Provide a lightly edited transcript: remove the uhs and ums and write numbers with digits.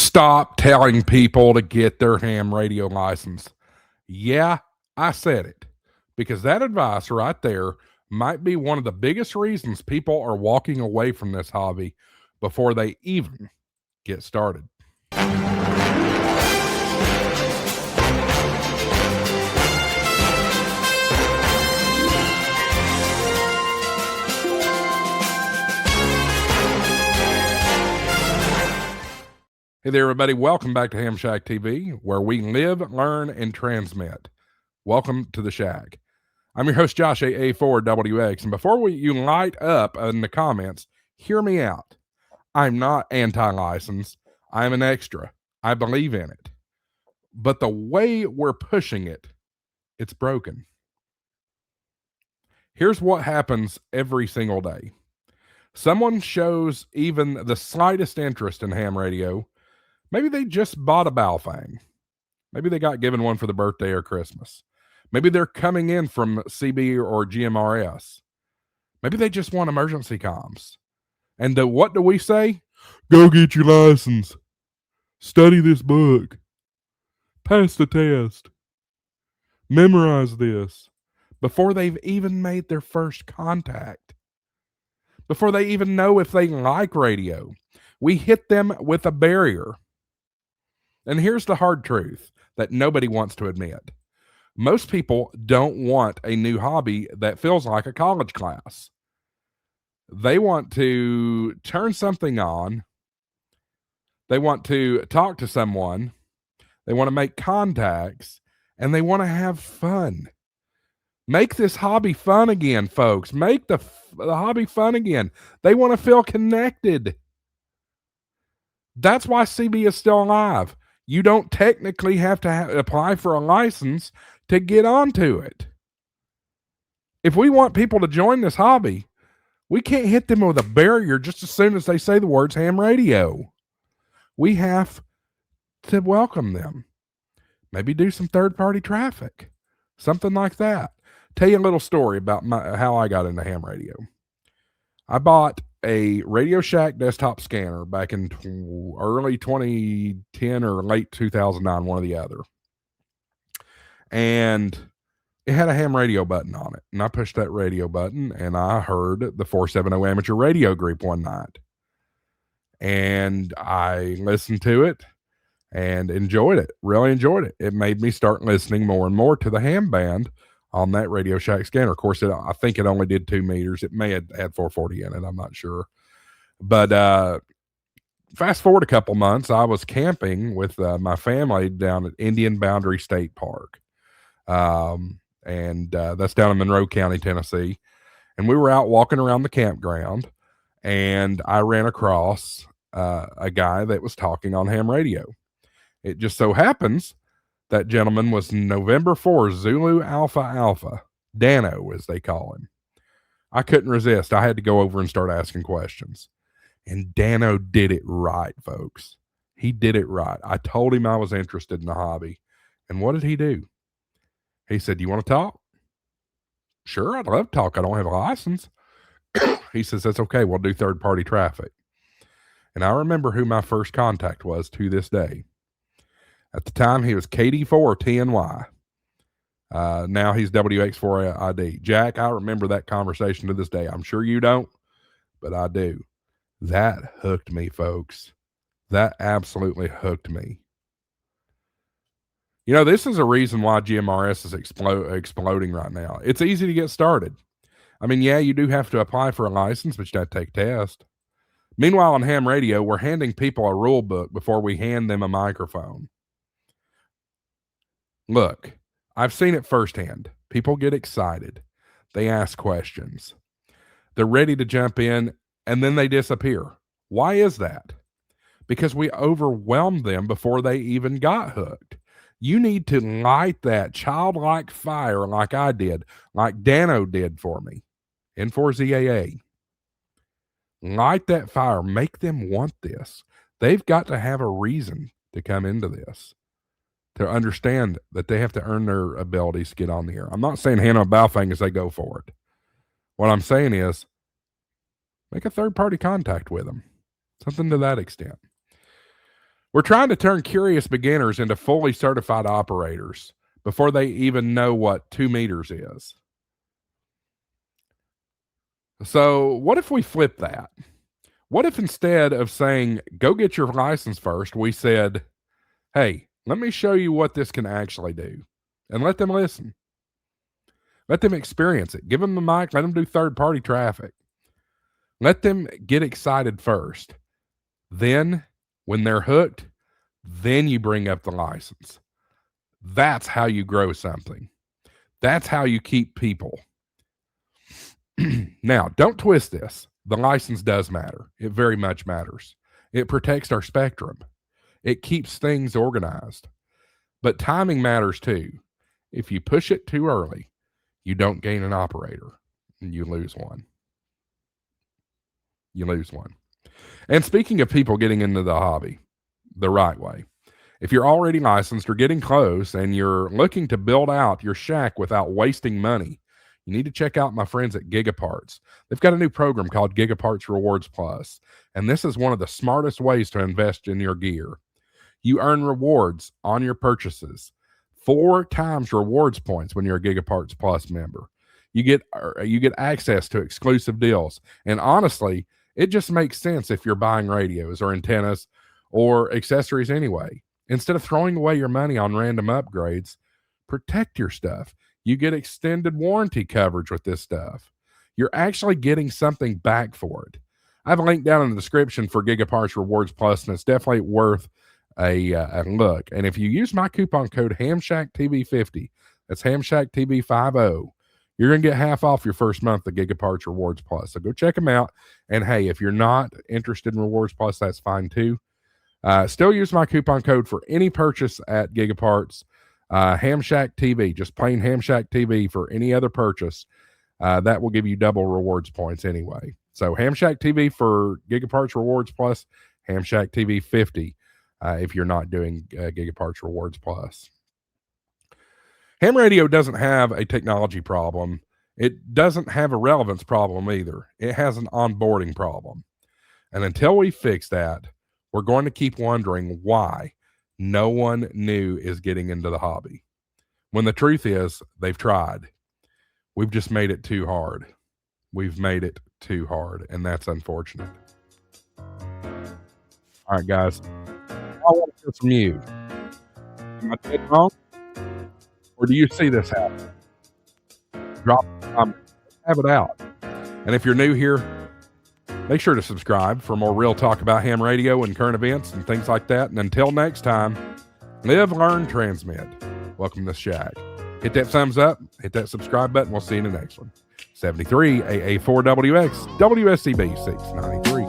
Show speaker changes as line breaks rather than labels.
Stop telling people to get their ham radio license. Yeah, I said it, because that advice right there might be one of the biggest reasons people are walking away from this hobby before they even get started. Hey there, everybody. Welcome back to HamShackTV, where we live, learn, and transmit. Welcome to the Shack. I'm your host, Josh, AA4WX, and before you light up in the comments, hear me out. I'm not anti-license. I'm an extra. I believe in it. But the way we're pushing it, it's broken. Here's what happens every single day. Someone shows even the slightest interest in ham radio. Maybe they just bought a Baofeng. Maybe they got given one for the birthday or Christmas. Maybe they're coming in from CB or GMRS. Maybe they just want emergency comms. And what do we say? Go get your license. Study this book. Pass the test. Memorize this. Before they've even made their first contact. Before they even know if they like radio. We hit them with a barrier. And here's the hard truth that nobody wants to admit. Most people don't want a new hobby that feels like a college class. They want to turn something on. They want to talk to someone. They want to make contacts, and they want to have fun. Make this hobby fun again, folks. Make the hobby fun again. They want to feel connected. That's why CB is still alive. You don't technically have to apply for a license to get onto it. If we want people to join this hobby, we can't hit them with a barrier just as soon as they say the words ham radio. We have to welcome them. Maybe do some third-party traffic, something like that. Tell you a little story about how I got into ham radio. I bought a Radio Shack desktop scanner back in early 2010 or late 2009, one or the other. And it had a ham radio button on it. And I pushed that radio button and I heard the 470 amateur radio group one night. And I listened to it and enjoyed it, really enjoyed it. It made me start listening more and more to the ham band on that Radio Shack scanner. Of course, I think it only did 2 meters. It may have had 440 in it. I'm not sure. But fast forward a couple months, I was camping with my family down at Indian Boundary State Park. And that's down in Monroe County, Tennessee. And we were out walking around the campground, and I ran across a guy that was talking on ham radio. It just so happens that gentleman was November 4 Zulu Alpha Alpha, Dano as they call him. I couldn't resist. I had to go over and start asking questions. And Dano did it right, folks. He did it right. I told him I was interested in the hobby. And what did he do? He said, "You want to talk?" "Sure, I'd love to talk. I don't have a license." He says, "That's okay. We'll do third-party traffic." And I remember who my first contact was to this day. At the time, he was KD4TNY. Now he's WX4ID. Jack, I remember that conversation to this day. I'm sure you don't, but I do. That hooked me, folks. That absolutely hooked me. You know, this is a reason why GMRS is exploding right now. It's easy to get started. I mean, yeah, you do have to apply for a license, but you have to take a test. Meanwhile, on ham radio, we're handing people a rule book before we hand them a microphone. Look, I've seen it firsthand. People get excited. They ask questions. They're ready to jump in, and then they disappear. Why is that? Because we overwhelmed them before they even got hooked. You need to light that childlike fire like I did, like Dano did for me, N4ZAA. Light that fire. Make them want this. They've got to have a reason to come into this, to understand that they have to earn their abilities to get on the air. I'm not saying hand them a Baofeng as they go for it. What I'm saying is make a third-party contact with them, something to that extent. We're trying to turn curious beginners into fully certified operators before they even know what 2 meters is. So, what if we flip that? What if instead of saying, go get your license first, we said, hey, let me show you what this can actually do, and let them listen. Let them experience it. Give them the mic. Let them do third-party traffic. Let them get excited first. Then, when they're hooked, then you bring up the license. That's how you grow something. That's how you keep people. Now, don't twist this. The license does matter. It very much matters. It protects our spectrum. It keeps things organized. But timing matters too. If you push it too early, you don't gain an operator and you lose one. You lose one. And speaking of people getting into the hobby the right way, if you're already licensed or getting close and you're looking to build out your shack without wasting money, you need to check out my friends at Gigaparts. They've got a new program called Gigaparts Rewards Plus, and this is one of the smartest ways to invest in your gear. You earn rewards on your purchases, 4 times rewards points when you're a Gigaparts Plus member. You get access to exclusive deals, and honestly, it just makes sense if you're buying radios or antennas or accessories anyway. Instead of throwing away your money on random upgrades, protect your stuff. You get extended warranty coverage with this stuff. You're actually getting something back for it. I have a link down in the description for Gigaparts Rewards Plus, and it's definitely worth a look. And if you use my coupon code HamShackTV50, that's HamShackTV50, you're going to get half off your first month of Gigaparts Rewards Plus. So go check them out. And hey, if you're not interested in Rewards Plus, that's fine too. Still use my coupon code for any purchase at Gigaparts. HamShackTV, just plain HamShackTV for any other purchase. That will give you double rewards points anyway. So HamShackTV for Gigaparts Rewards Plus, HamShackTV50 if you're not doing Gigaparts Rewards Plus. Ham radio doesn't have a technology problem. It doesn't have a relevance problem either. It has an onboarding problem. And until we fix that, we're going to keep wondering why no one new is getting into the hobby. When the truth is, they've tried. We've just made it too hard. We've made it too hard, and that's unfortunate. All right, guys. I want to hear from you. Am I dead wrong? Or do you see this happen? Drop a comment. Have it out. And if you're new here, make sure to subscribe for more real talk about ham radio and current events and things like that. And until next time, live, learn, transmit. Welcome to Shack. Hit that thumbs up. Hit that subscribe button. We'll see you in the next one. 73 AA4WX WSCB 693.